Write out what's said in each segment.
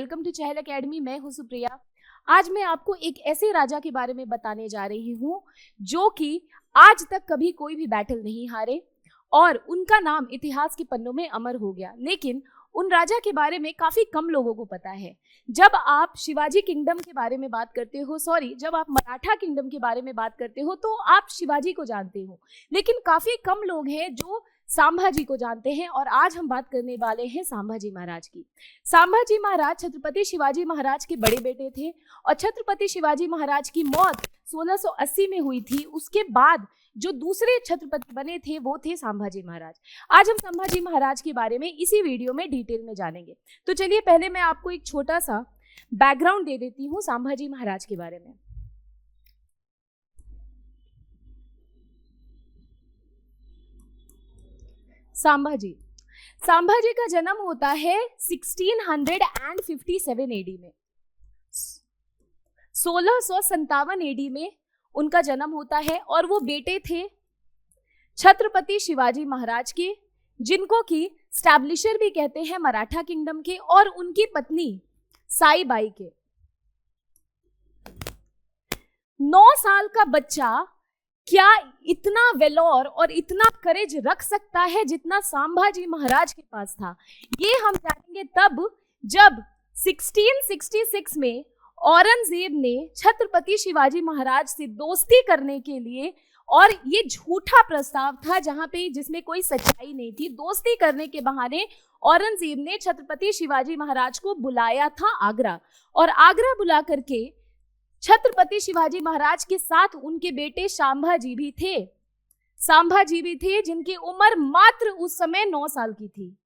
Welcome to Chahal academy. मैं हूं सुप्रिया। आज मैं आपको एक ऐसे राजा के बारे में बताने जा रही हूं जो कि आज तक कभी कोई भी बैटल नहीं हारे और उनका नाम इतिहास के पन्नों में अमर हो गया। लेकिन उन राजा के बारे में काफी कम लोगों को पता है। जब आप शिवाजी किंगडम के बारे में बात करते हो, जब आप मराठा किंगडम के बारे में बात करते हो तो आप शिवाजी को जानते हो, लेकिन काफी कम लोग हैं जो संभाजी को जानते हैं। और आज हम बात करने वाले हैं संभाजी महाराज की। संभाजी महाराज छत्रपति शिवाजी महाराज के बड़े बेटे थे और छत्रपति शिवाजी महाराज की मौत 1680 में हुई थी। उसके बाद जो दूसरे छत्रपति बने थे वो थे संभाजी महाराज। आज हम संभाजी महाराज के बारे में इसी वीडियो में डिटेल में जानेंगे। तो चलिए पहले मैं आपको एक छोटा सा बैकग्राउंड दे देती हूँ संभाजी महाराज के बारे में। संभाजी का जन्म होता है 1657 एडी में। 1657 एडी में उनका जन्म होता है और वो बेटे थे छत्रपति शिवाजी महाराज के, जिनको कि स्टैब्लिशर भी कहते हैं मराठा किंगडम के, और उनकी पत्नी साईबाई के। 9 साल का बच्चा क्या इतना वेलोर और इतना करेज रख सकता है जितना संभाजी महाराज के पास था? ये हम जानेंगे तब जब 1666 में औरंगजेब ने छत्रपति शिवाजी महाराज से दोस्ती करने के लिए, और ये झूठा प्रस्ताव था जिसमें कोई सच्चाई नहीं थी, दोस्ती करने के बहाने औरंगजेब ने छत्रपति शिवाजी महाराज को बुलाया था आगरा। और आगरा बुला करके छत्रपति शिवाजी महाराज के साथ उनके बेटे संभाजी भी थे, जिनकी उम्र मात्र उस समय 9 साल की थी।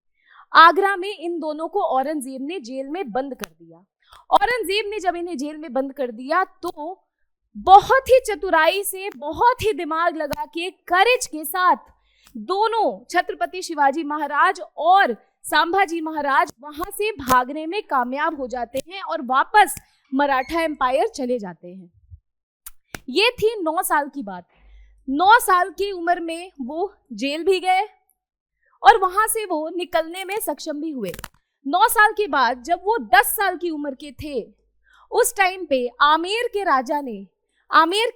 आगरा में इन दोनों को औरंगजेब ने जेल में बंद कर दिया। औरंगजेब ने जब इन्हें जेल में बंद कर दिया तो बहुत ही चतुराई से, बहुत ही दिमाग लगा के, करेज के साथ दोनों छत्रपति शिवाजी महाराज और संभाजी महाराज वहां से भागने में कामयाब हो जाते हैं और वापस मराठा एम्पायर चले जाते हैं। ये थी 9 साल की बात। 9 साल की उम्र में वो जेल भी गए और वहां से वो निकलने में सक्षम भी हुए। 9 साल के बाद जब वो 10 साल की उम्र के थे, उस टाइम पे आमेर के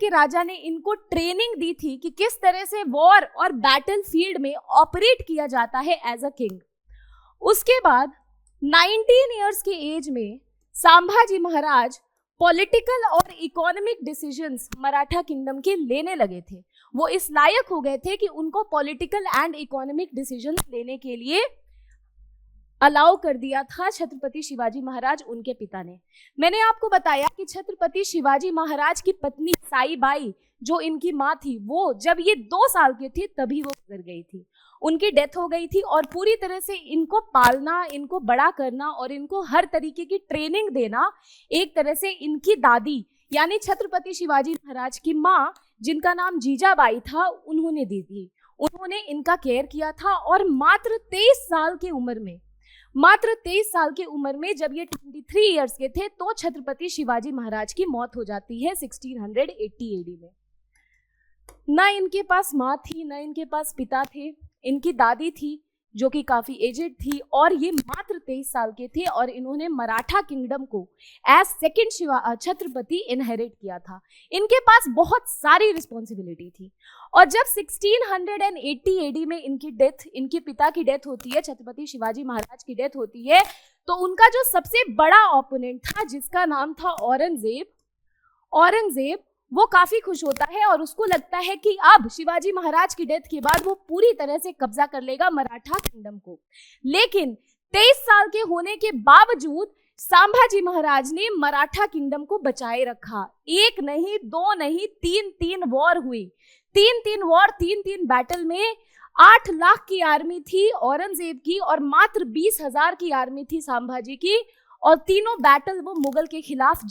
राजा ने इनको ट्रेनिंग दी थी कि किस तरह से वॉर और बैटल फील्ड में ऑपरेट किया जाता है एज अ किंग। उसके बाद 19 इयर्स के एज में संभाजी महाराज पॉलिटिकल और इकोनॉमिक डिसीजंस मराठा किंगडम के लेने लगे थे। वो इस लायक हो गए थे कि उनको पॉलिटिकल एंड इकोनॉमिक डिसीजंस लेने के लिए अलाउ कर दिया था छत्रपति शिवाजी महाराज, उनके पिता ने। मैंने आपको बताया कि छत्रपति शिवाजी महाराज की पत्नी साईबाई, जो इनकी माँ थी, वो जब ये 2 साल के थे तभी वो गुजर गई थी। उनकी डेथ हो गई थी और पूरी तरह से इनको पालना, इनको बड़ा करना और इनको हर तरीके की ट्रेनिंग देना एक तरह से इनकी दादी यानी छत्रपति शिवाजी महाराज की माँ, जिनका नाम जीजाबाई था, उन्होंने दी थी। उन्होंने इनका केयर किया था और मात्र 23 साल की उम्र में जब ये 23 इयर्स के थे तो छत्रपति शिवाजी महाराज की मौत हो जाती है 1680 एडी में। ना इनके पास माँ थी, ना इनके पास पिता थे। इनकी दादी थी जो कि काफी एजेड थी और ये मात्र 23 साल के थे और इन्होंने मराठा किंगडम को एज सेकंड छत्रपति इनहेरिट किया था। इनके पास बहुत सारी रिस्पॉन्सिबिलिटी थी और जब 1680 एडी में इनके पिता की डेथ होती है, छत्रपति शिवाजी महाराज की डेथ होती है, तो उनका जो सबसे बड़ा ओपोनेंट था, जिसका नाम था औरंगजेब, वो काफी खुश होता है और उसको लगता है कि अब शिवाजी महाराज की डेथ के बाद वो पूरी तरह से कब्जा कर लेगा मराठा किंगडम को। लेकिन 23 साल के होने के बावजूद संभाजी महाराज ने मराठा किंगडम को बचाए रखा। 1 नहीं, 2 नहीं, 3 वॉर हुई। 3 बैटल में 8 लाख की आर्मी थी औरंगजेब की और मात्र 20,000 की आर्मी थी संभाजी की, और तीनों बैटल वो मुगल के खिलाफ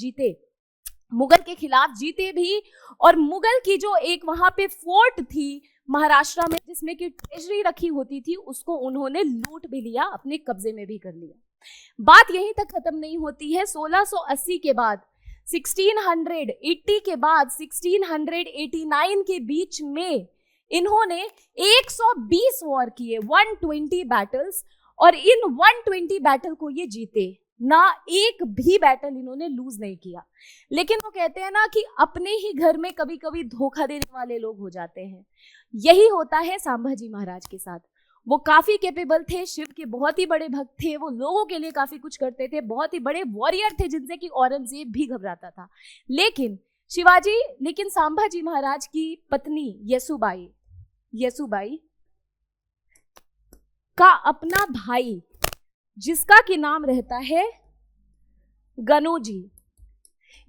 जीते भी। और मुगल की जो एक वहां पे फोर्ट थी महाराष्ट्र में, जिसमें की ट्रेजरी रखी होती थी, उसको उन्होंने लूट भी लिया, अपने कब्जे में भी कर लिया। बात यहीं तक खत्म नहीं होती है। 1680 के बाद 1680 के बाद 1689 के बीच में इन्होंने 120 वॉर किए, 120 बैटल्स, और इन 120 बैटल को ये जीते। ना एक भी बैटल इन्होंने लूज नहीं किया। लेकिन वो कहते हैं ना कि अपने ही घर में कभी कभी धोखा देने वाले लोग हो जाते हैं। यही होता है संभाजी महाराज के साथ। वो काफी कैपेबल थे, शिव के बहुत ही बड़े भक्त थे, वो लोगों के लिए काफी कुछ करते थे, बहुत ही बड़े वॉरियर थे जिनसे कि औरंगजेब भी घबराता था। लेकिन संभाजी महाराज की पत्नी येसुबाई का अपना भाई, जिसका कि नाम रहता है गनोजी,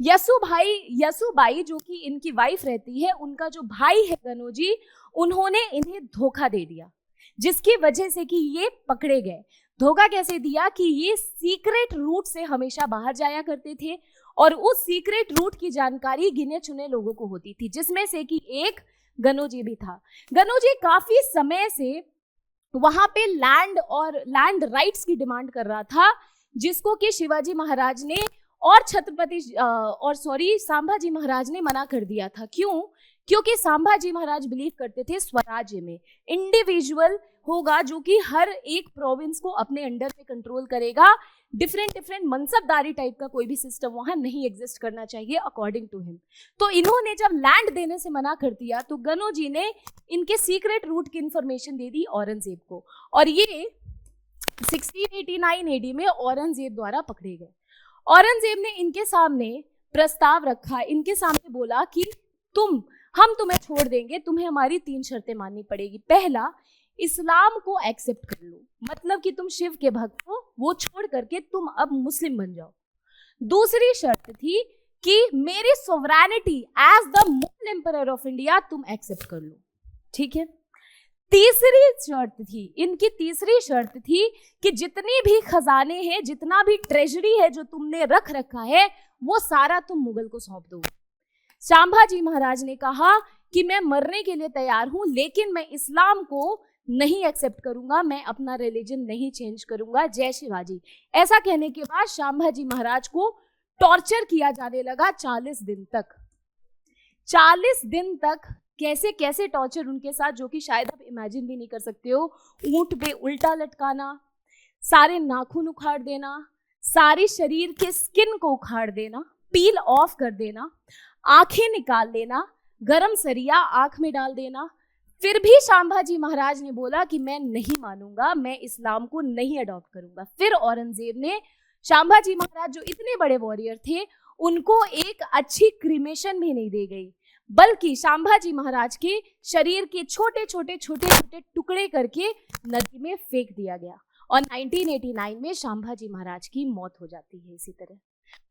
यसुबाई जो कि इनकी वाइफ रहती है, उनका जो भाई है गनोजी, उन्होंने इन्हें धोखा दे दिया, जिसकी वजह से कि ये पकड़े गए। धोखा कैसे दिया कि ये सीक्रेट रूट से हमेशा बाहर जाया करते थे और उस सीक्रेट रूट की जानकारी गिने चुने लोगों को होती थी, जिसमें से कि एक गनोजी भी था। गनोजी काफी समय से वहां पे लैंड राइट्स की डिमांड कर रहा था, जिसको कि शिवाजी महाराज ने संभाजी महाराज ने मना कर दिया था। क्यों? क्योंकि संभाजी महाराज बिलीव करते थे स्वराज्य में, इंडिविजुअल होगा जो कि हर एक प्रोविंस को अपने अंडर में कंट्रोल करेगा। डिफरेंट मनसबदारी टाइप का कोई भी सिस्टम वहां नहीं एग्जिस्ट करना चाहिए अकॉर्डिंग टू हिम। तो इन्होंने जब लैंड देने से मना कर दिया तो गनोजी ने इनके सीक्रेट रूट की इंफॉर्मेशन दे दी औरंगजेब को, और ये 1689 एडी में औरंगजेब द्वारा पकड़े गए। औरंगजेब ने इनके सामने प्रस्ताव रखा, इनके सामने बोला कि हम तुम्हें छोड़ देंगे, तुम्हें हमारी 3 शर्तें माननी पड़ेगी। पहला, इस्लाम को एक्सेप्ट कर लो, मतलब कि तुम शिव के भक्त हो, वो छोड़ करके तुम अब मुस्लिम बन जाओ। दूसरी शर्त थी कि मेरी sovereignty as the Mughal emperor of India तुम एक्सेप्ट कर लो, ठीक है। इनकी तीसरी शर्त थी कि जितनी भी खजाने हैं, जितना भी ट्रेजरी है जो तुमने रख रखा है, वो सारा तुम मुगल को सौंप दो। संभाजी महाराज ने कहा कि मैं मरने के लिए तैयार हूं, लेकिन मैं इस्लाम को नहीं एक्सेप्ट करूंगा, मैं अपना रिलीजन नहीं चेंज करूंगा, जय शिवाजी। ऐसा कहने के बाद संभाजी महाराज को टॉर्चर किया जाने लगा 40 दिन तक। 40 दिन तक कैसे कैसे टॉर्चर उनके साथ, जो कि शायद आप इमेजिन भी नहीं कर सकते हो। ऊंट पे उल्टा लटकाना, सारे नाखून उखाड़ देना, सारी शरीर के स्किन को उखाड़ देना, पील ऑफ कर देना, आंखें निकाल देना, गरम सरिया आंख में डाल देना। फिर भी संभाजी महाराज ने बोला कि मैं नहीं मानूंगा, मैं इस्लाम को नहीं अडॉप्ट करूंगा। फिर औरंगजेब ने, संभाजी महाराज जो इतने बड़े वॉरियर थे, उनको एक अच्छी क्रीमेशन भी नहीं दी गई, बल्कि संभाजी महाराज के शरीर के छोटे छोटे टुकड़े करके नदी में फेंक दिया गया और 1989 में संभाजी महाराज की मौत हो जाती है इसी तरह।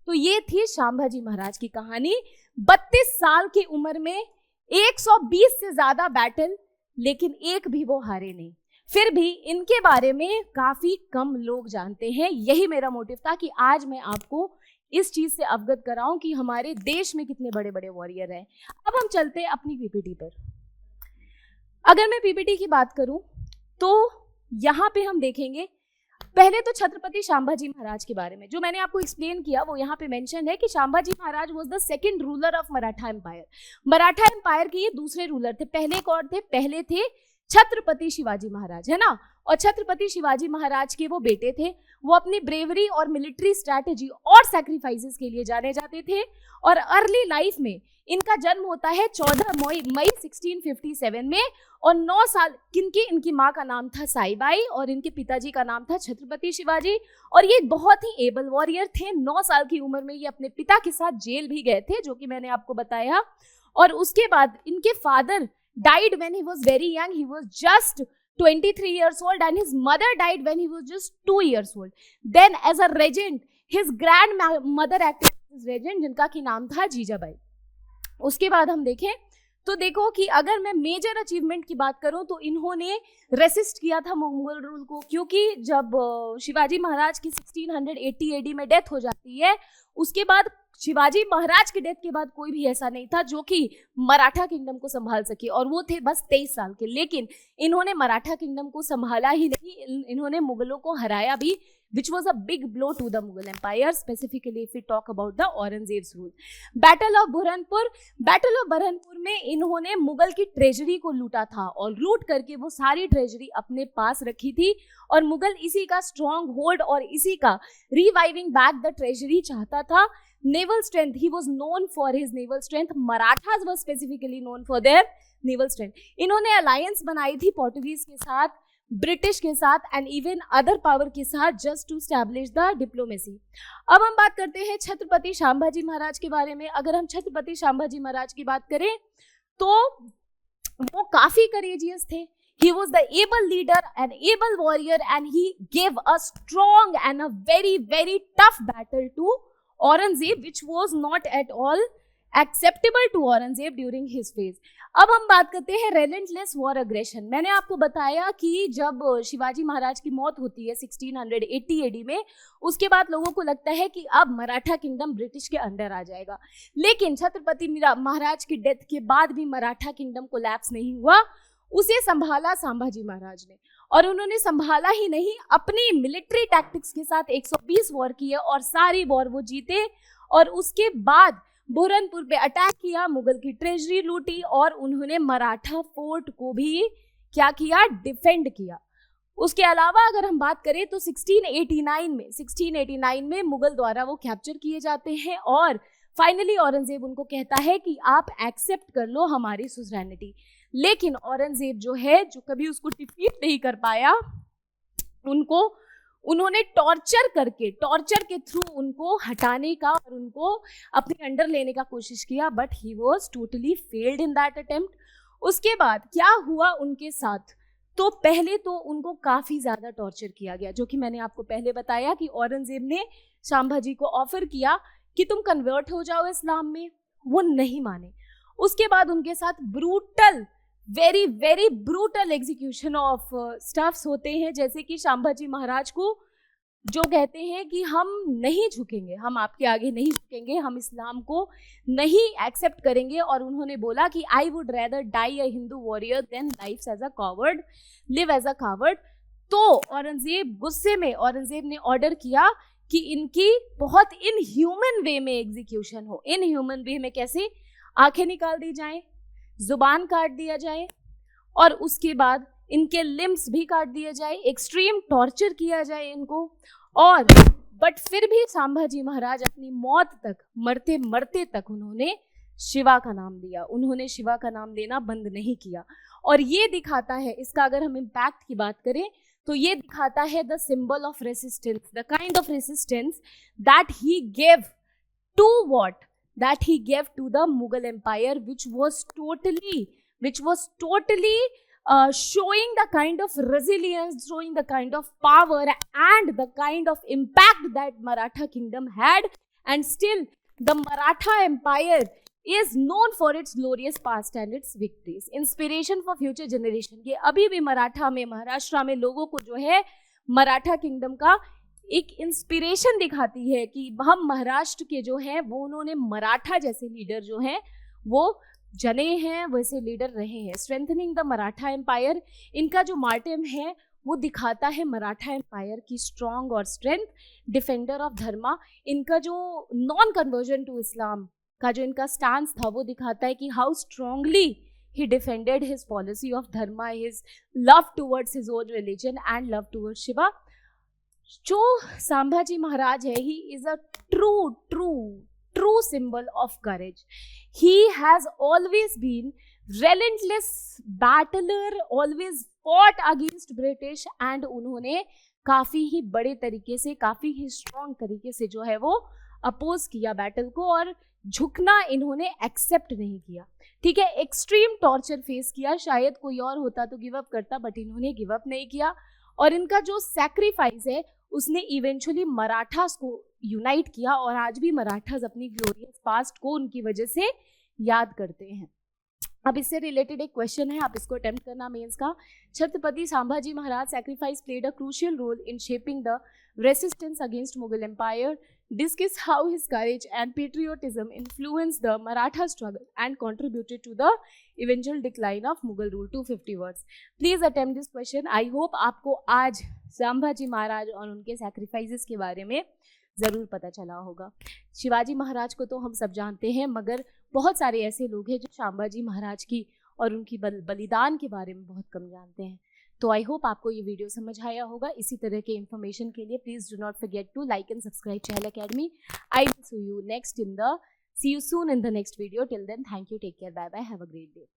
तो ये थी संभाजी महाराज की कहानी। 32 साल की उम्र में 120 से ज्यादा बैटल, लेकिन एक भी वो हारे नहीं। फिर भी इनके बारे में काफी कम लोग जानते हैं। यही मेरा मोटिव था कि आज मैं आपको इस चीज से अवगत कराऊं कि हमारे देश में कितने बड़े बड़े वॉरियर हैं। अब हम चलते हैं अपनी पीपीटी पर। अगर मैं पीपीटी की बात करूं तो यहाँ पे हम देखेंगे पहले तो छत्रपति संभाजी महाराज के बारे में, जो मैंने आपको एक्सप्लेन किया वो यहाँ पे मेंशन है कि Sambhaji Maharaj was the second ruler of Maratha empire. Maratha empire के ये दूसरे रूलर थे। पहले कौन थे? पहले थे छत्रपति शिवाजी महाराज, है ना। और छत्रपति शिवाजी महाराज के वो बेटे थे। वो अपनी ब्रेवरी और मिलिट्री स्ट्रैटेजी और सैक्रिफाइसेस के लिए जाने जाते थे। और अर्ली लाइफ में इनका जन्म होता है 14 मई 1657 में। और 9 साल इनकी माँ का नाम था साईबाई और इनके पिताजी का नाम था छत्रपति शिवाजी। और ये बहुत ही एबल वॉरियर थे। 9 साल की उम्र में ये अपने पिता के साथ जेल भी गए थे, जो कि मैंने आपको बताया। और उसके बाद इनके father died when he was very young. He was just 23 years old and his mother died when he was just 2 years old. Then as a regent, his grandmother acted as regent, जिनका की नाम था जीजाबाई। उसके बाद हम देखें तो देखो कि अगर मैं मेजर अचीवमेंट की बात करूं तो इन्होंने रेसिस्ट किया था मुगल रूल को, क्योंकि जब शिवाजी महाराज की 1680 एडी में डेथ हो जाती है, उसके बाद शिवाजी महाराज की डेथ के बाद कोई भी ऐसा नहीं था जो कि मराठा किंगडम को संभाल सके, और वो थे बस 23 साल के। लेकिन इन्होंने मराठा किंगडम को संभाला ही नहीं, इन्होंने मुगलों को हराया भी। which was a big blow to the Mughal Empire, specifically if we talk about the Aurangzeb's rule. Battle of Burhanpur में इन्होंने मुगल की ट्रेजरी को लूटा था और लूट करके वो सारी ट्रेजरी अपने पास रखी थी और मुगल इसी का स्ट्रॉन्ग होल्ड और इसी का रिवाइविंग बैक द ट्रेजरी चाहता था. Naval strength, he was known for his naval strength. Marathas were specifically known for their naval strength. इन्होंने अलायंस बनाई थी पोर्टुगीज के साथ, ब्रिटिश के साथ एंड इवन अदर पावर के साथ just to establish the diplomacy. अब हम बात करते हैं छत्रपति संभाजी महाराज के बारे में. अगर हम छत्रपति संभाजी महाराज की बात करें तो वो काफी करेजियस थे. He was the able leader, an able warrior, and he gave a strong and a very, very tough battle to Aurangzeb, which was not at all acceptable to Aurangzeb during his phase. अब हम बात करते हैं relentless war aggression. मैंने आपको बताया कि जब शिवाजी महाराज की मौत होती है 1680 AD में, उसके बाद लोगों को लगता है कि अब मराठा किंगडम ब्रिटिश के अंडर आ जाएगा. लेकिन छत्रपति महाराज की डेथ के बाद भी मराठा किंगडम कोलैप्स नहीं हुआ. उसे संभाला संभाजी महाराज ने और उन्होंने संभाला ही नहीं, अपनी मिलिट्री टैक्टिक्स के साथ 120 वॉर किए और सारी वॉर वो जीते. और उसके बाद बुरहानपुर पे अटैक किया, मुगल की ट्रेजरी लूटी और उन्होंने मराठा फोर्ट को भी क्या किया, डिफेंड किया. उसके अलावा अगर हम बात करें तो 1689 में मुगल द्वारा वो कैप्चर किए जाते हैं और फाइनली औरंगजेब उनको कहता है कि आप एक्सेप्ट कर लो हमारी सुजरैनिटी. लेकिन औरंगजेब जो है, जो कभी उसको डिफीट नहीं कर पाया, उन्होंने टॉर्चर के थ्रू उनको हटाने का और उनको अपने अंडर लेने का कोशिश किया, but he was totally failed in that attempt. उसके बाद क्या हुआ उनके साथ, तो पहले तो उनको काफी ज्यादा टॉर्चर किया गया, जो कि मैंने आपको पहले बताया कि औरंगजेब ने संभाजी को ऑफर किया कि तुम कन्वर्ट हो जाओ इस्लाम में, वो नहीं माने. उसके बाद उनके साथ brutal, very very brutal execution of stuffs होते हैं, जैसे कि संभाजी महाराज को जो कहते हैं कि हम नहीं झुकेंगे, हम आपके आगे नहीं झुकेंगे, हम इस्लाम को नहीं एक्सेप्ट करेंगे. और उन्होंने बोला कि I would rather die a Hindu warrior than life as a coward, live as a coward. तो औरंगजेब गुस्से में, औरंगजेब ने ऑर्डर किया कि इनकी बहुत इनह्यूमन वे में एग्जीक्यूशन हो. इनह्यूमन वे में कैसे, आंखें निकाल दी जाएं, जुबान काट दिया जाए और उसके बाद इनके लिम्स भी काट दिए जाए, एक्सट्रीम टॉर्चर किया जाए इनको. और बट फिर भी संभाजी महाराज अपनी मौत तक, मरते मरते तक उन्होंने शिवा का नाम लिया, उन्होंने शिवा का नाम लेना बंद नहीं किया. और ये दिखाता है, इसका अगर हम इम्पैक्ट की बात करें तो ये दिखाता है the symbol of resistance, the kind of resistance that he gave to what, that he gave to the Mughal Empire, which was totally showing the kind of resilience, showing the kind of power and the kind of impact that Maratha kingdom had. And still the Maratha Empire is known for its glorious past and its victories, inspiration for future generation. ये अभी भी मराठा में, महाराष्ट्र में लोगों को जो है Maratha kingdom का एक इंस्पिरेशन दिखाती है कि हम महाराष्ट्र के जो हैं वो, उन्होंने मराठा जैसे लीडर जो हैं वो जने हैं, वैसे लीडर रहे हैं. स्ट्रेंथनिंग द मराठा एम्पायर, इनका जो मार्टिम है वो दिखाता है मराठा एम्पायर की स्ट्रॉन्ग और स्ट्रेंथ. डिफेंडर ऑफ धर्मा, इनका जो नॉन कन्वर्जन टू इस्लाम का जो इनका स्टांस था वो दिखाता है कि how strongly he defended his policy of dharma, his love towards his own religion and love towards Shiva. जो संभाजी महाराज है, he is a true symbol of courage. He has always been relentless battler, always fought against British, and उन्होंने काफी ही बड़े तरीके से, काफी ही strong तरीके से जो है वो अपोज किया बैटल को, और झुकना इन्होंने एक्सेप्ट नहीं किया. ठीक है, एक्सट्रीम टॉर्चर फेस किया, शायद कोई और होता तो गिव अप करता, बट इन्होंने गिव अप नहीं किया. और इनका जो सैक्रिफाइस है उसने इवेंचुअली मराठास को यूनाइट किया, और आज भी मराठास अपनी ग्लोरियस पास्ट को उनकी वजह से याद करते हैं. अब इससे रिलेटेड एक क्वेश्चन है, आप इसको अटेम्प्ट करना मेंस का। Chhatrapati Sambhaji Maharaj sacrifice played a crucial role in shaping the resistance against Mughal empire. Discuss how his courage and patriotism influenced the Maratha struggle and contributed to the eventual decline of Mughal rule. 250 words. Please attempt this question. I hope आपको आज संभाजी महाराज और उनके sacrifices के बारे में ज़रूर पता चला होगा। शिवाजी महाराज को तो हम सब जानते हैं, मगर बहुत सारे ऐसे लोग हैं जो संभाजी महाराज की और उनकी बलिदान के बारे में बहुत कम जानते हैं। तो आई होप आपको ये वीडियो समझ आया होगा। इसी तरह के इन्फॉर्मेशन के लिए please do not forget to like and subscribe Chahal academy. I will see you soon in the next video. Till then, thank you, take care, bye bye, have a great day.